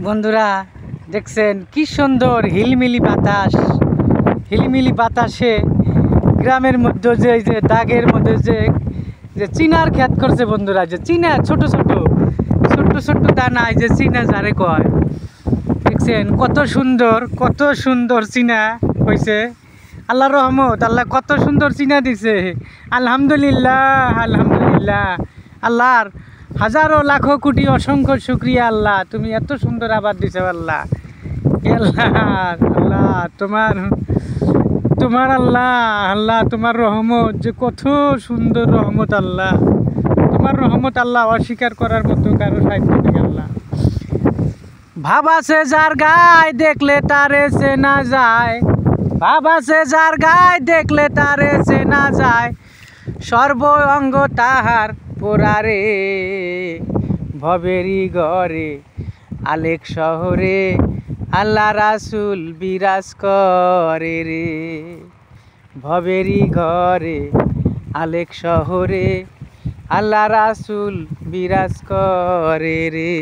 বন্ধুরা দেখছেন কি সুন্দর হিলমিলি বাতাস। হিলমিলি বাতাসে গ্রামের মধ্যে যে দাগের মধ্যে যে চিনার ক্ষেত করছে বন্ধুরা, যে চিনা ছোট ছোট ছোট্ট ছোট্ট দানা, যে চিনা যারে কয়, দেখছেন কত সুন্দর চিনা হয়েছে। আল্লাহর রহমত, আল্লাহ কত সুন্দর চিনা দিছে। আলহামদুলিল্লাহ আলহামদুলিল্লাহ। আল্লাহর হাজারো লাখো কোটি অসংখ্য শুকরিয়া আল্লাহ, তুমি এত সুন্দর আবাদ দিছো আল্লাহ। আল্লাহ আল্লাহ তোমার আল্লাহ আল্লাহ তোমার রহমত যে কত সুন্দর রহমত আল্লাহ। তোমার রহমত আল্লাহ অস্বীকার করার মতো কারো সাহিত্য নেই আল্লাহ। ভাবা সে যার গায়ে দেখলে তারে চেনা যায়, ভাবা সে যার গায়ে দেখলে তারে চেনা যায়, সর্ব অঙ্গ তাহার পোড়ারে, ভবেরি ঘরে আলেক শহরে আল্লাহ রাসুল বিরাজ করে রে। ভবেরি ঘরে আলেক শহরে আল্লাহ রাসুল বিরাজ করে রে।